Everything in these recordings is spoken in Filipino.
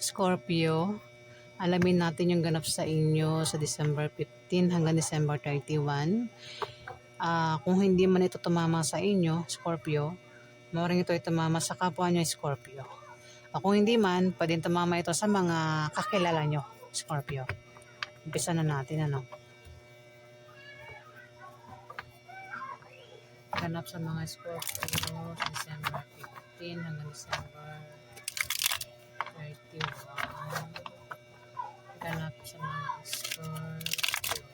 Scorpio, alamin natin yung ganap sa inyo sa December 15 hanggang December 31. Kung hindi man ito tumama sa inyo, Scorpio, maaaring ito ay tumama sa kapwa nyo, Scorpio. Kung hindi man, pwedeng tumama ito sa mga kakilala nyo, Scorpio. Umpisa na natin, ano. Ganap sa mga Scorpio sa December 15 hanggang December 31. Ganap sa mga Scorpio.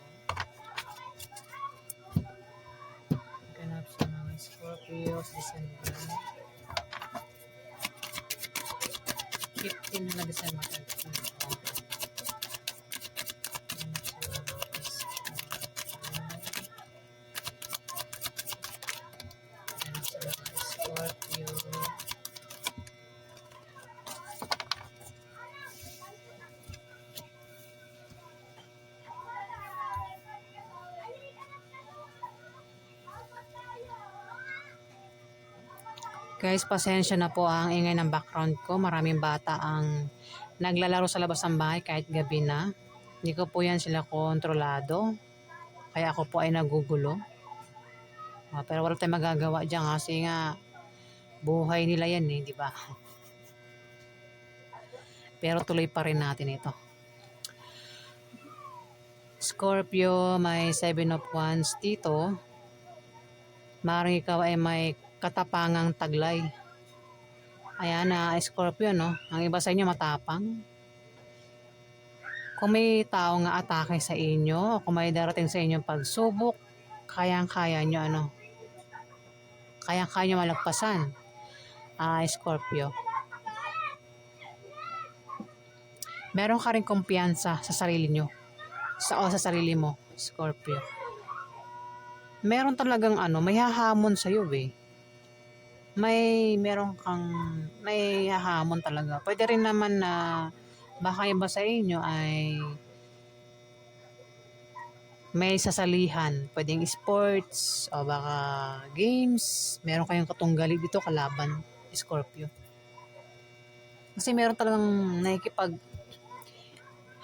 Ganap sa mga Scorpio sa December 15 hanggang December 31. Ganap sa mga Scorpio. Guys, pasensya na po ang ingay ng background ko. Maraming bata ang naglalaro sa labas ng bahay kahit gabi na. Hindi ko po yan sila kontrolado. Kaya ako po ay nagugulo. Pero wala tayong magagawa dyan kasi nga buhay nila yan eh, di ba? Pero tuloy pa rin natin ito. Scorpio, may 7 of Wands dito. Maaaring ikaw ay may katapangang taglay. Ayan na, Scorpio, no? Ang iba sa inyo matapang. Kung may tao nga atake sa inyo, o kung may darating sa inyong pagsubok, kayang-kaya nyo, ano? Kayang-kaya nyo malagpasan. Scorpio. Meron ka rin kumpiyansa sa sarili nyo. Sa sarili mo, Scorpio. Meron talagang may hahamon sa'yo eh. May hahamon talaga. Pwede rin naman na baka iba sa inyo ay may sasalihan. Pwedeng sports o baka games. Meron kayong katunggali dito kalaban, Scorpio. Kasi meron talagang nakikipag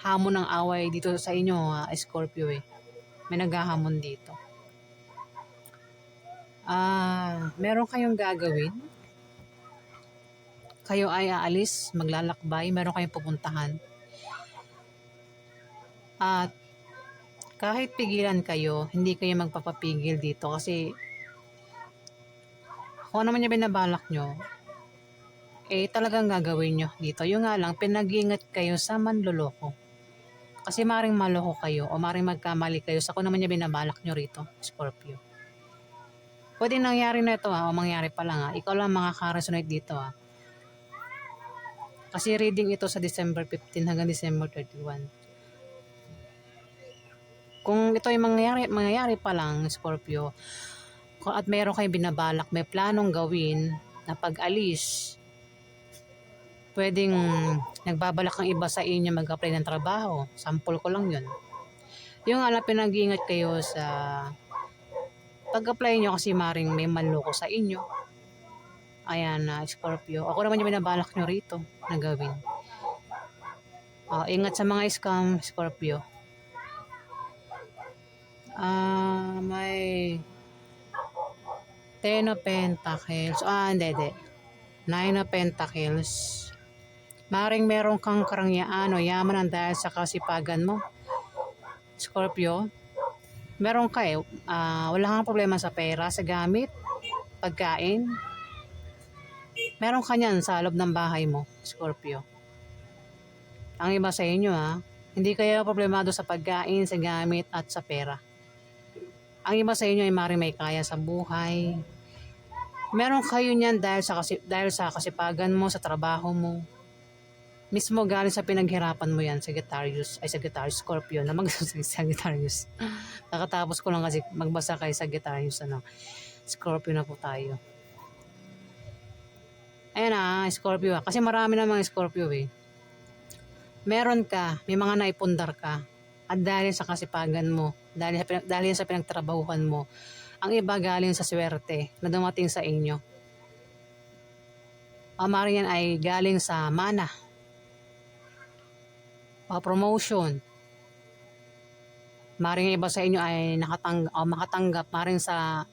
hamon ng away dito sa inyo, Scorpio eh. May naghahamon dito. Meron kayong gagawin. Kayo ay aalis, maglalakbay, meron kayong pupuntahan. At kahit pigilan kayo, hindi kayo magpapapigil dito kasi kung ano man yung binabalak nyo, talagang gagawin nyo dito. Yung nga lang, pinag-iingat kayo sa manloloko. Kasi maring maloko kayo o maring magkamali kayo sa kung naman yung binabalak nyo rito, Scorpio. Pwede nangyari na ito o mangyari pa lang Ikaw lang makaka-resonate dito Kasi reading ito sa December 15 hanggang December 31. Kung ito ay mangyayari pa lang, Scorpio, at meron kayong binabalak, may planong gawin na pag-alis, pwedeng nagbabalak ang iba sa inyo mag-apply ng trabaho. Sample ko lang yun. Yung pinag-iingat kayo sa pag-apply nyo kasi maring may manloko sa inyo. Ayan Scorpio. Ako naman yung binabalak nyo rito na gawin. Ingat sa mga scam, Scorpio. May 10 of Pentacles. Hindi. 9 of Pentacles. Maring meron kang karangyaan o yaman dahil sa kasipagan mo, Scorpio. Meron ka wala kang problema sa pera, sa gamit, pagkain. Meron ka niyan sa loob ng bahay mo, Scorpio. Ang iba sa inyo hindi kayo problemado sa pagkain, sa gamit at sa pera. Ang iba sa inyo ay maring may kaya sa buhay. Meron kayo niyan dahil sa kasipagan mo, sa trabaho mo. Mismo galing sa pinaghirapan mo yan, Sagittarius, Scorpio, na Sagittarius. Nakatapos ko lang kasi magbasa kay Sagittarius, Scorpio na po tayo. Ayan Scorpio kasi marami na mga Scorpio eh. Meron ka, may mga naipundar ka, at dahil sa kasipagan mo, dahil sa pinagtrabahuhan mo, ang iba galing sa swerte na dumating sa inyo. Maaaring yan ay galing sa mana. o promotion. Maring iba sa inyo ay makatanggap maring sa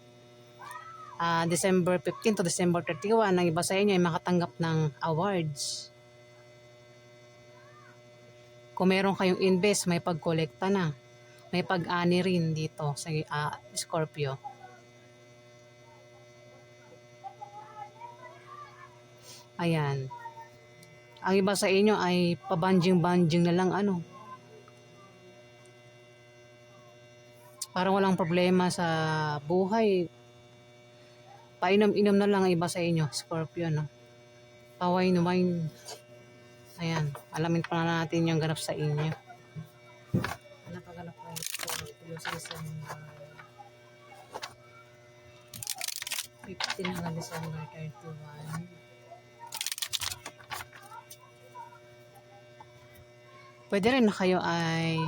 December 15 to December 31, ang iba sa inyo ay makatanggap ng awards. Kung meron kayong invest, may pagkolekta na. May pag-ani rin dito sa Scorpio. Ayan. Ang iba sa inyo ay pabanjing-banjing na lang parang walang problema sa buhay. Painom-inom na lang ang iba sa inyo, Scorpio, no? Pawine-wine. Ayan, alamin pa na natin yung ganap sa inyo. Napaganap na yung Scorpio sa December 15 hanggang December 31. Pwede rin na kayo ay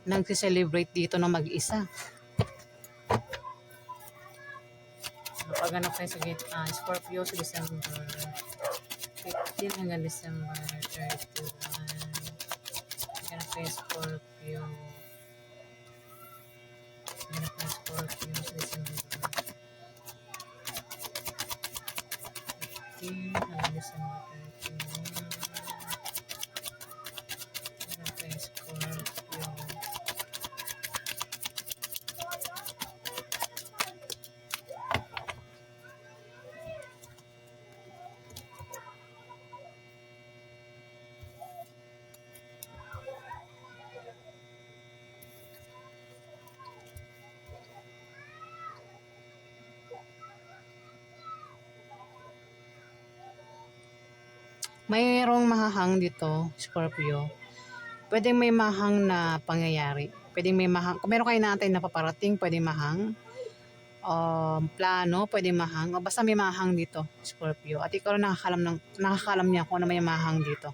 nag-celebrate dito na mag-isa. Napaganap kayo sa Scorpio sa December 15 hanggang December 31. Napaganap kayo Scorpio. Napaganap kayo Scorpio sa December 15 hanggang December 31. Napaganap kayo Scorpio. Mayroong mahahang dito, Scorpio. Pwedeng may mahang na pangyayari. Pwedeng may mahang. Kung meron kayo natin na paparating, pwedeng mahang. Plano, pwedeng mahang. O basta may mahang dito, Scorpio. At ikaw nakakalam niya kung ano may mahang dito.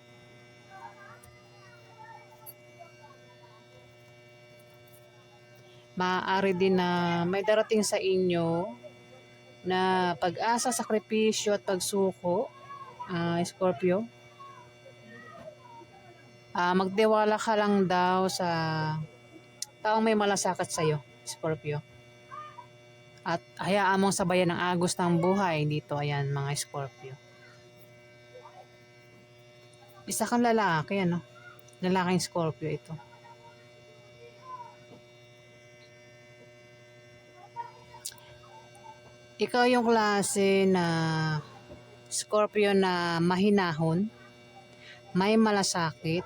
Maaari din na may darating sa inyo na pag-asa, sakripisyo at pagsuko, Scorpio. Magtiwala ka lang daw sa taong may malasakit sa'yo, Scorpio. At hayaan mong sabayan ng agos ng buhay dito, ayan mga Scorpio. Isa kang lalaki, lalaking Scorpio ito. Ikaw yung klase na Scorpio na mahinahon, may malasakit,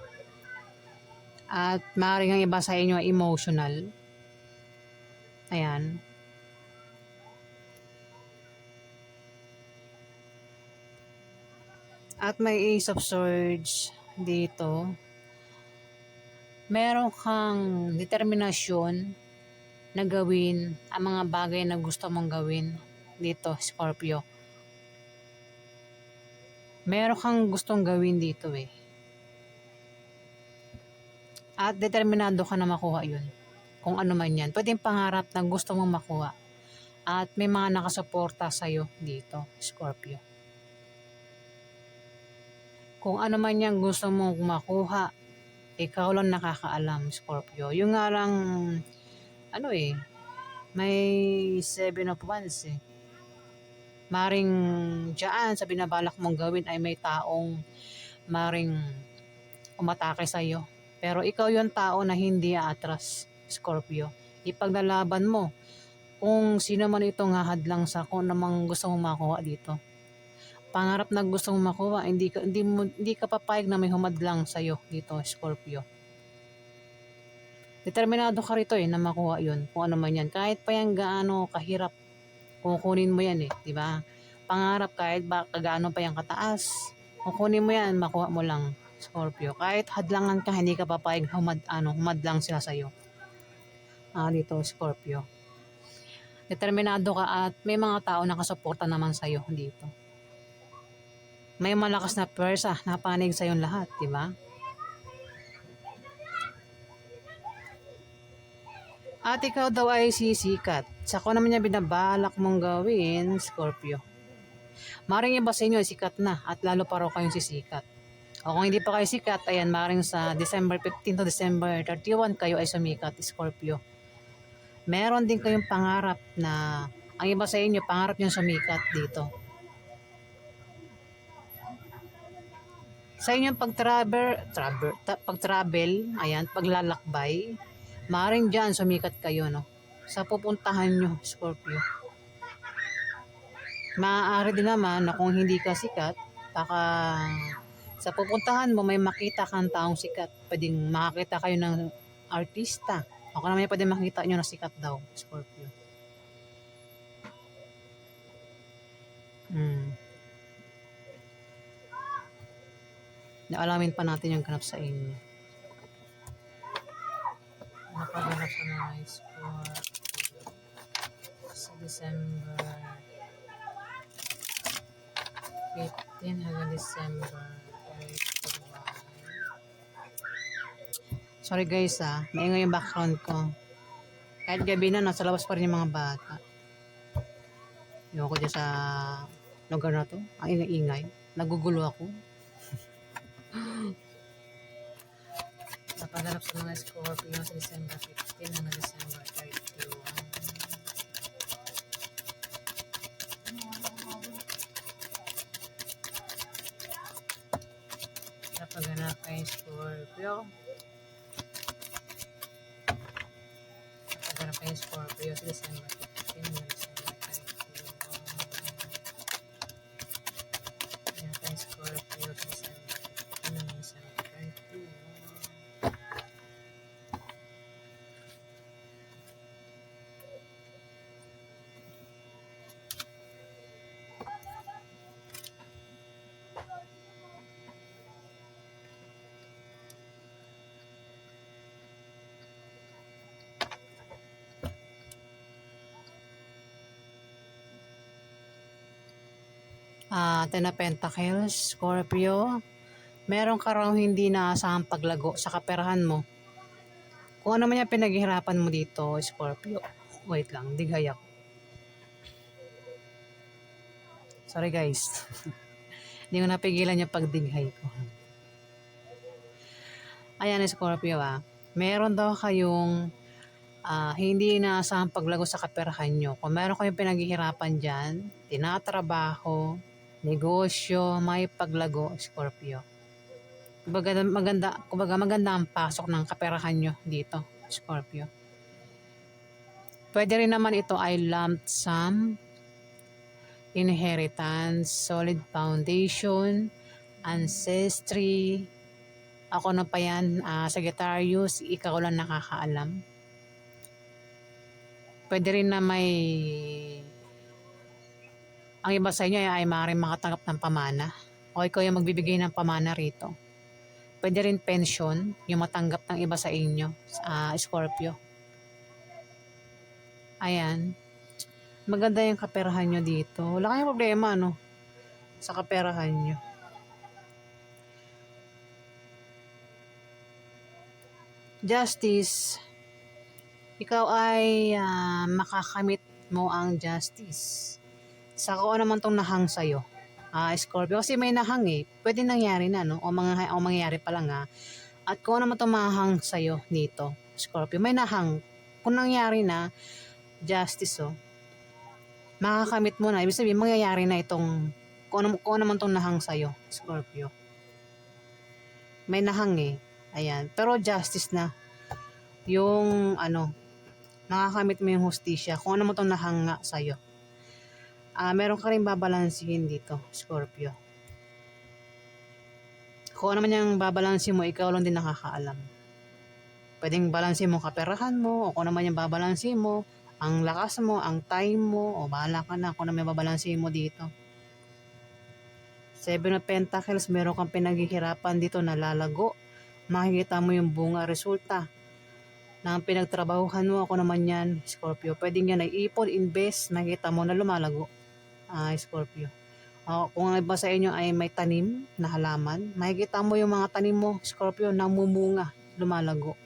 at maaaring ang iba sa inyo ay emotional. Ayan. At may Ace of Swords dito. Meron kang determinasyon na gawin ang mga bagay na gusto mong gawin dito, Scorpio. Meron kang gustong gawin dito At determinado ka na makuha yun. Kung ano man yan. Pwedeng pangarap na gusto mong makuha. At may mga nakasuporta sa'yo dito, Scorpio. Kung ano man yan gusto mong makuha, ikaw lang nakakaalam, Scorpio. Yung nga lang, may 7 of Wands Maring dyan sa binabalak mong gawin ay may taong maring umatake sa'yo. Pero ikaw yung tao na hindi aatras, Scorpio. Ipaglalaban mo kung sino man itong hahadlang sa kung namang gusto mong makuha dito. Pangarap na gusto mong makuha, hindi ka papayag na may humadlang sa'yo dito, Scorpio. Determinado ka rito na makuha yun, kung ano man yan. Kahit pa yan gaano kahirap, kukunin mo yan di ba? Pangarap kahit ba kagaano pa yan kataas, kukunin mo yan, makuha mo lang, Scorpio. Kahit hadlangan ka, hindi ka papayag humadlang sila sa'yo. Dito, Scorpio. Determinado ka at may mga tao nakasuporta naman sa'yo dito. May malakas na pwersa na panig sa'yo lahat, di ba? At ikaw daw ay sisikat. Sa kung naman niya binabalak mong gawin, Scorpio. Maring iba sa inyo ay sikat na at lalo pa raw kayong sisikat. O kung hindi pa kayo sikat, ayan, maaaring sa December 15 to December 31 kayo ay sumikat, Scorpio. Meron din kayong pangarap na ang iba sa inyo, pangarap yung sumikat dito. Sa inyong pag-travel, ayan, paglalakbay, maaaring dyan sumikat kayo, no? Sa pupuntahan nyo, Scorpio. Maaari din naman na kung hindi ka sikat, baka sa pupuntahan mo may makita kang taong sikat. Pwedeng makakita kayo ng artista. Ako naman pwede makita nyo na sikat daw, Scorpio. Naalamin pa natin yung ganap sa inyo. Nakaganap sa mga score sa December 15 hanggang December 31. Sorry guys maingay yung background ko. Kahit gabi na, nasa labas pa rin yung mga bata. Yung ako dyan sa lugar na to, ang ingay-ingay. Nagugulo ako. Napaganap sa mga Scorpio sa December 15 hanggang December 31. Napaganap kay Scorpio. Napaganap kay Scorpio sa December 15 hanggang December 31. Napaganap kay Scorpio sa December 15 hanggang December 31. Ten of Pentacles, Scorpio. Meron ka raw hindi naasahang paglago sa kaperahan mo. Kung ano man yung pinaghihirapan mo dito, Scorpio. Wait lang, digay ako. Sorry guys. Hindi ko napigilan yung pagdighay ko. Ayan, Scorpio meron daw kayong hindi inaasahang paglago sa kaperahan nyo. Kung meron kayong pinaghihirapan dyan, tinatrabaho, negosyo, may paglago, Scorpio. Kumbaga maganda ang pasok ng kaperahan nyo dito, Scorpio. Pwede rin naman ito ay lump sum, inheritance, solid foundation, ancestry. Ako na pa yan, Sagittarius, ikaw lang nakakaalam. Pwede rin na ang iba sa inyo ay maaaring makatanggap ng pamana o ikaw yung magbibigay ng pamana rito. Pwede rin pension yung matanggap ng iba sa inyo, Scorpio. Ayan. Maganda yung kaperahan nyo dito. Wala kayong problema, sa kaperahan nyo. Justice. Ikaw ay makakamit mo ang justice. Sa kung naman tong nahang sa'yo, Scorpio. Kasi may nahang pwede nangyari na, o mangyayari pa lang At kung naman tong mahang sa'yo nito, Scorpio, may nahang. Kung nangyari na, justice makakamit mo na. Ibig sabihin, mangyayari na itong, kung naman tong nahang sa'yo, Scorpio. May nahang Ayan. Pero justice na. Yung, nakakamit mo yung hustisya. Kung ano mo itong nahanga sa'yo. Meron ka rin babalansihin dito, Scorpio. Kung ano man yung babalansin mo, ikaw lang din nakakaalam. Pwedeng balansin mo kaperahan mo, o kung ano man yung babalansin mo, ang lakas mo, ang time mo, o bahala ka na kung ano man yung babalansin mo dito. Seven of Pentacles, meron kang pinaghihirapan dito na lalago. Makikita mo yung bunga, resulta ng pinagtrabahuhan mo. Ako naman yan, Scorpio. Pwedeng yan ay ipon, invest, makikita mo na lumalago. Scorpio. Kung ang iba sa inyo ay may tanim na halaman, makikita mo yung mga tanim mo, Scorpio, namumunga, lumalago.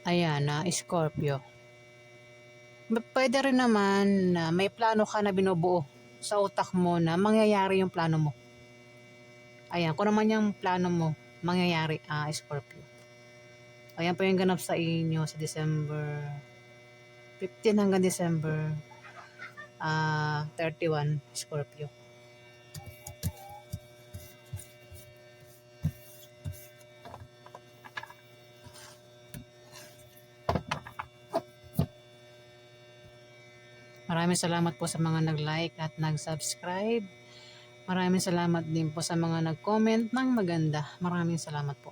Ayan, Scorpio. Pwede rin naman na may plano ka na binubuo sa utak mo na mangyayari yung plano mo. Ayan, kung naman yung plano mo, mangyayari, Scorpio. Ayan po yung ganap sa inyo sa December 15 hanggang December 31, Scorpio. Maraming salamat po sa mga nag-like at nag-subscribe. Maraming salamat din po sa mga nag-comment ng maganda. Maraming salamat po.